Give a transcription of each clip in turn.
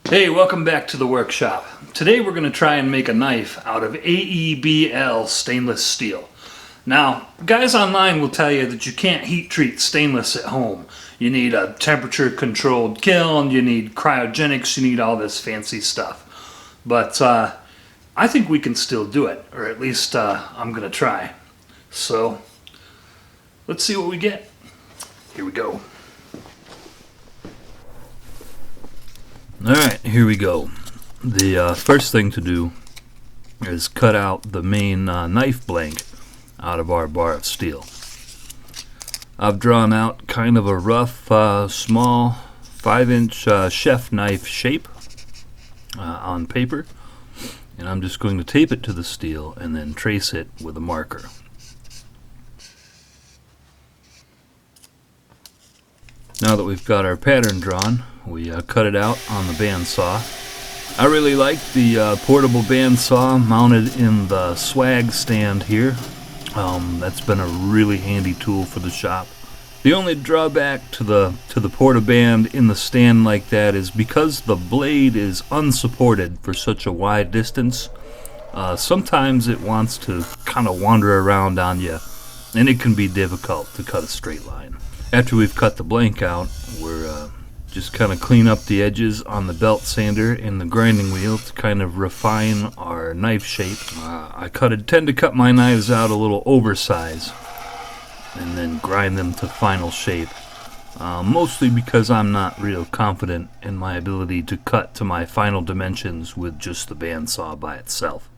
Hey, welcome back to the workshop. Today we're going to try and make a knife out of AEB-L Stainless Steel. Now, guys online will tell you that you can't heat treat stainless at home. You need a temperature controlled kiln, you need cryogenics, you need all this fancy stuff. But I think we can still do it, or at least I'm going to try. So, let's see what we get. Here we go. Alright, here we go. The first thing to do is cut out the main knife blank out of our bar of steel. I've drawn out kind of a rough, small 5-inch chef knife shape on paper, and I'm just going to tape it to the steel and then trace it with a marker. Now that we've got our pattern drawn, we cut it out on the bandsaw. I really like the portable bandsaw mounted in the swag stand here. That's been a really handy tool for the shop. The only drawback to the portaband in the stand like that is because the blade is unsupported for such a wide distance. Sometimes it wants to kind of wander around on you, and it can be difficult to cut a straight line. After we've cut the blank out, we're just kind of clean up the edges on the belt sander and the grinding wheel to kind of refine our knife shape. I tend to cut my knives out a little oversized and then grind them to final shape, mostly because I'm not real confident in my ability to cut to my final dimensions with just the bandsaw by itself.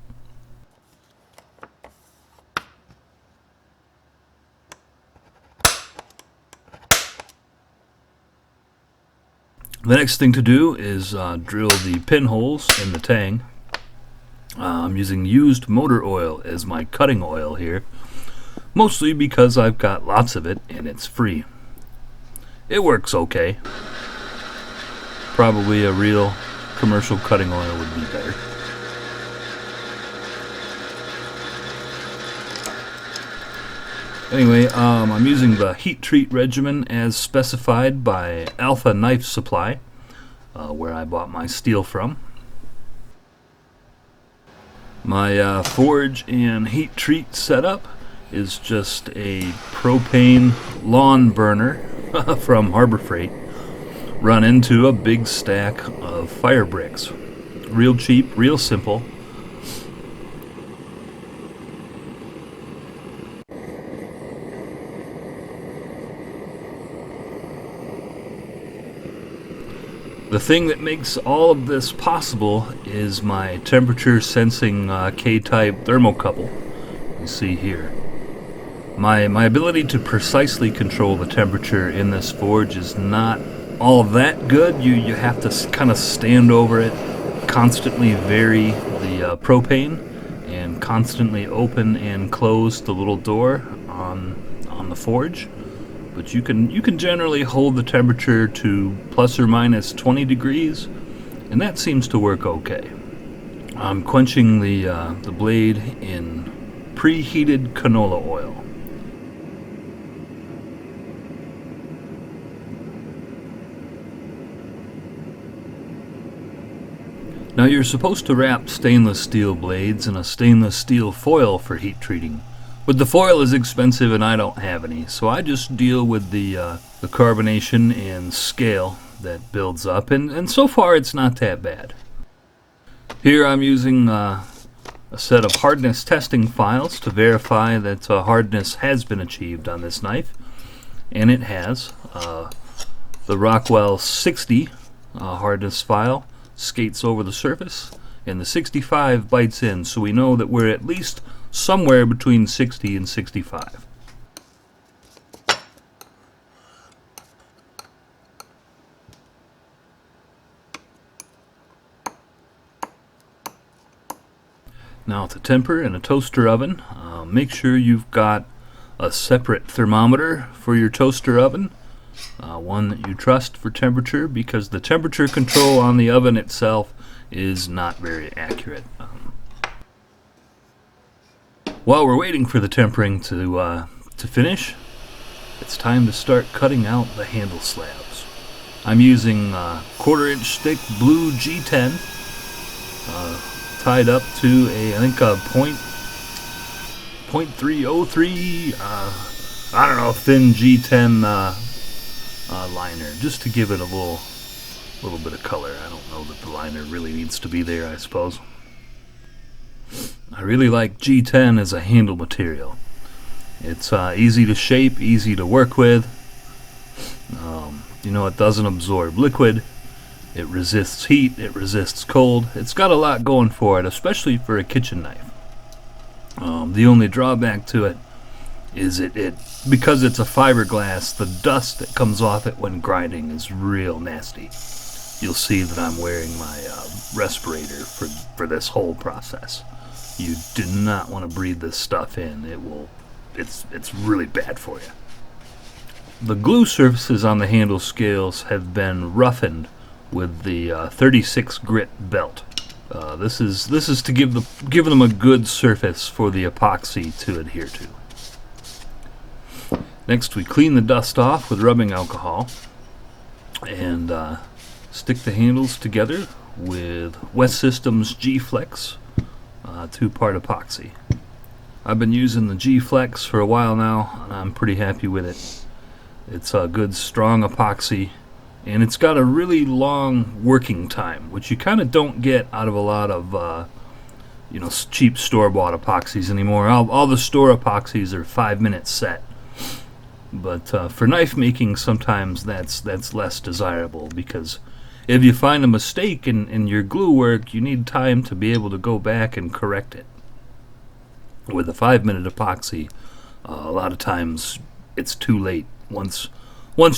The next thing to do is drill the pinholes in the tang. I'm using used motor oil as my cutting oil here, mostly because I've got lots of it and it's free. It works okay. Probably a real commercial cutting oil would be better. Anyway, I'm using the heat treat regimen as specified by Alpha Knife Supply, where I bought my steel from. My forge and heat treat setup is just a propane lawn burner from Harbor Freight run into a big stack of fire bricks. Real cheap, real simple. The thing that makes all of this possible is my temperature sensing K-type thermocouple you see here. My ability to precisely control the temperature in this forge is not all that good. You have to kind of stand over it, constantly vary the propane, and constantly open and close the little door on the forge. But you can generally hold the temperature to plus or minus 20 degrees, and that seems to work okay. I'm quenching the blade in preheated canola oil. Now you're supposed to wrap stainless steel blades in a stainless steel foil for heat treating. But the foil is expensive and I don't have any, so I just deal with the carbonation and scale that builds up, and so far it's not that bad. Here I'm using a set of hardness testing files to verify that hardness has been achieved on this knife, and it has. The Rockwell 60 hardness file skates over the surface, and the 65 bites in, so we know that we're at least somewhere between 60 and 65. Now to temper in a toaster oven, make sure you've got a separate thermometer for your toaster oven, one that you trust for temperature, because the temperature control on the oven itself is not very accurate. While we're waiting for the tempering to finish, it's time to start cutting out the handle slabs. I'm using 1/4-inch thick blue G10 tied up to I think a .303 I don't know, thin G10 liner, just to give it a little bit of color. I don't know that the liner really needs to be there, I suppose. I really like G10 as a handle material. It's easy to shape, easy to work with. It doesn't absorb liquid. It resists heat, it resists cold. It's got a lot going for it, especially for a kitchen knife. The only drawback to it is because it's a fiberglass, the dust that comes off it when grinding is real nasty. You'll see that I'm wearing my respirator for this whole process. You do not want to breathe this stuff in. It's really bad for you. The glue surfaces on the handle scales have been roughened with the 36 grit belt. This is to give them a good surface for the epoxy to adhere to. Next, we clean the dust off with rubbing alcohol and stick the handles together with West Systems G-Flex 2-part epoxy. I've been using the G-Flex for a while now, and I'm pretty happy with it. It's a good, strong epoxy, and it's got a really long working time, which you kind of don't get out of a lot of cheap store-bought epoxies anymore. All the store epoxies are 5-minute set, but for knife making, sometimes that's less desirable, because if you find a mistake in your glue work, you need time to be able to go back and correct it. With a 5-minute epoxy, a lot of times it's too late. Once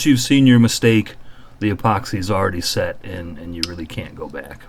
you've seen your mistake, the epoxy's already set, and you really can't go back.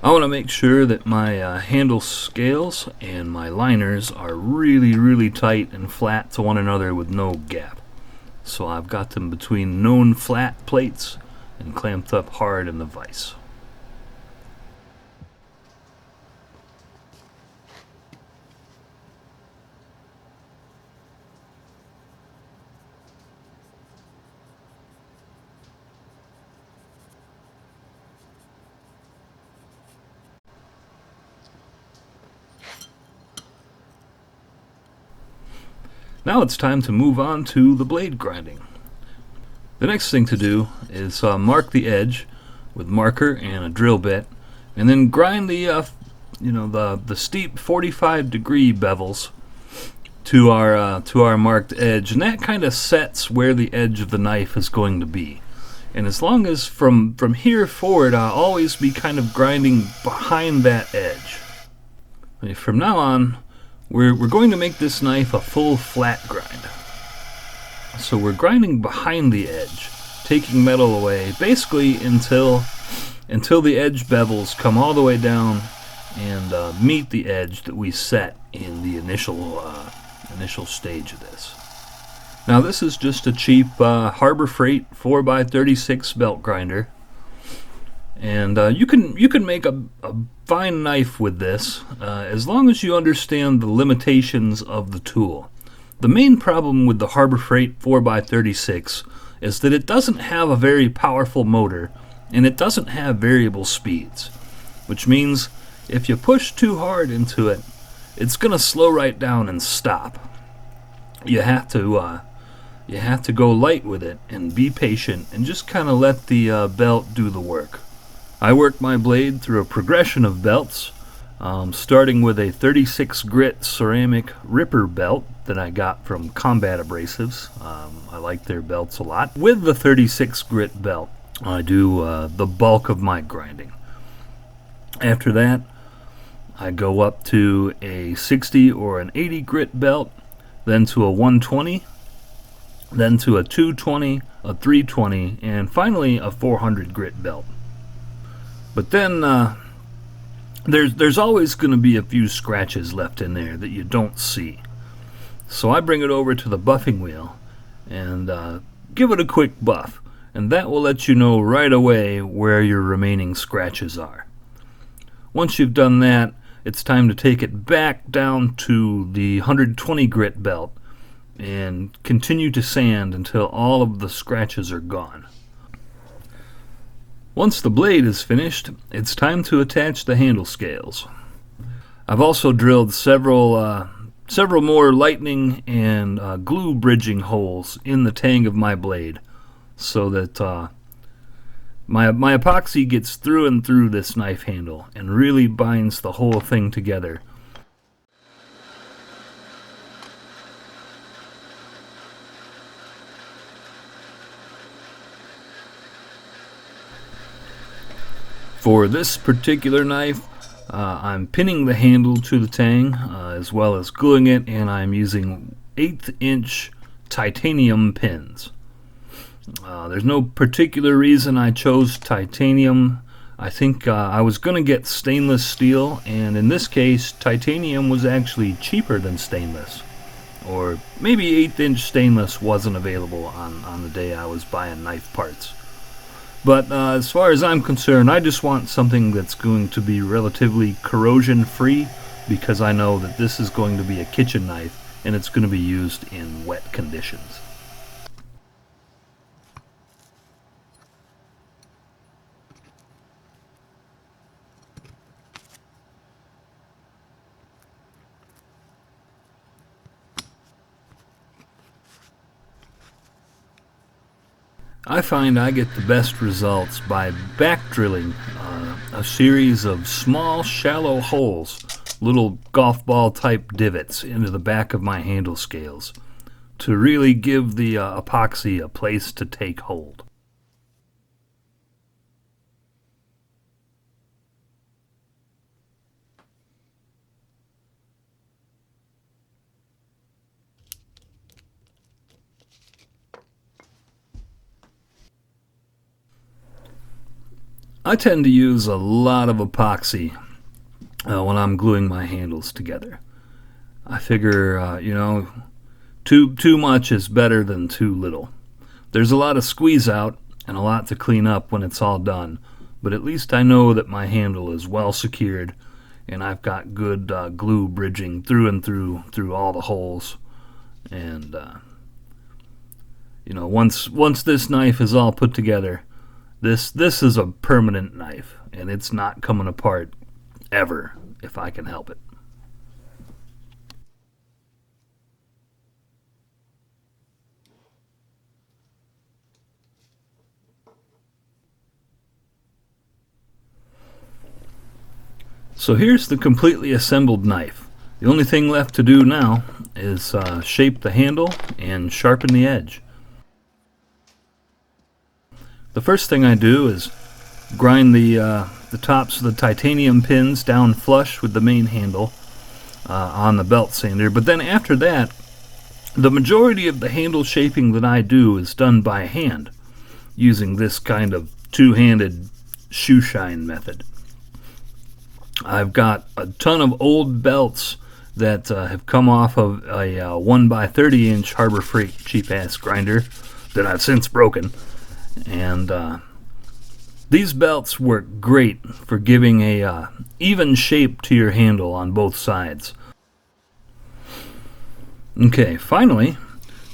I want to make sure that my handle scales and my liners are really, really tight and flat to one another with no gap. So I've got them between known flat plates and clamped up hard in the vise. Now it's time to move on to the blade grinding. The next thing to do is mark the edge with marker and a drill bit, and then grind the steep 45-degree bevels to our marked edge, and that kind of sets where the edge of the knife is going to be. And as long as from here forward, I'll always be kind of grinding behind that edge. From now on, we're going to make this knife a full flat grind. So we're grinding behind the edge, taking metal away, basically until the edge bevels come all the way down and meet the edge that we set in the initial stage of this. Now this is just a cheap Harbor Freight 4x36 belt grinder, and you can make a fine knife with this as long as you understand the limitations of the tool. The main problem with the Harbor Freight 4x36 is that it doesn't have a very powerful motor, and it doesn't have variable speeds, which means if you push too hard into it, it's going to slow right down and stop. You have to go light with it and be patient and just kind of let the belt do the work. I work my blade through a progression of belts, starting with a 36 grit ceramic ripper belt that I got from Combat Abrasives. I like their belts a lot. With the 36 grit belt, I do the bulk of my grinding. After that, I go up to a 60 or an 80 grit belt, then to a 120, then to a 220, a 320, and finally a 400 grit belt. But then there's always going to be a few scratches left in there that you don't see. So I bring it over to the buffing wheel and give it a quick buff, and that will let you know right away where your remaining scratches are. Once you've done that, it's time to take it back down to the 120 grit belt and continue to sand until all of the scratches are gone. Once the blade is finished, it's time to attach the handle scales. I've also drilled several more lightning and glue bridging holes in the tang of my blade so that my epoxy gets through and through this knife handle and really binds the whole thing together. For this particular knife, I'm pinning the handle to the tang as well as gluing it, and I'm using 1/8 inch titanium pins. There's no particular reason I chose titanium. I think I was going to get stainless steel, and in this case titanium was actually cheaper than stainless. Or maybe 1/8 inch stainless wasn't available on the day I was buying knife parts. But as far as I'm concerned, I just want something that's going to be relatively corrosion free, because I know that this is going to be a kitchen knife and it's going to be used in wet conditions. I find I get the best results by back drilling a series of small shallow holes, little golf ball type divots into the back of my handle scales to really give the epoxy a place to take hold. I tend to use a lot of epoxy when I'm gluing my handles together. I figure, too much is better than too little. There's a lot of squeeze out and a lot to clean up when it's all done, but at least I know that my handle is well secured and I've got good glue bridging through and through all the holes. And once this knife is all put together, this is a permanent knife, and it's not coming apart ever if I can help it. So here's the completely assembled knife. The only thing left to do now is shape the handle and sharpen the edge. The first thing I do is grind the tops of the titanium pins down flush with the main handle on the belt sander, but then after that, the majority of the handle shaping that I do is done by hand using this kind of two-handed shoe shine method. I've got a ton of old belts that have come off of a 1x30 inch Harbor Freight cheap-ass grinder that I've since broken. And these belts work great for giving a even shape to your handle on both sides. Okay, finally,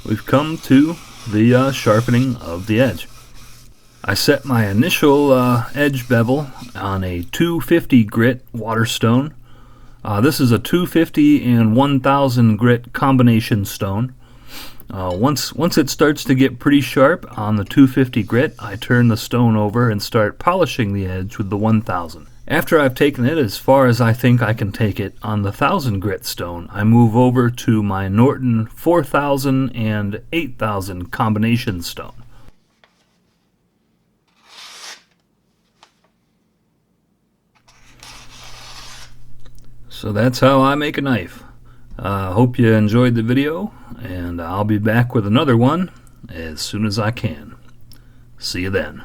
we've come to the sharpening of the edge. I set my initial edge bevel on a 250 grit Waterstone. This is a 250 and 1000 grit combination stone. Once it starts to get pretty sharp on the 250 grit, I turn the stone over and start polishing the edge with the 1000. After I've taken it as far as I think I can take it on the 1000 grit stone, I move over to my Norton 4000 and 8000 combination stone. So that's how I make a knife. Hope you enjoyed the video, and I'll be back with another one as soon as I can. See you then.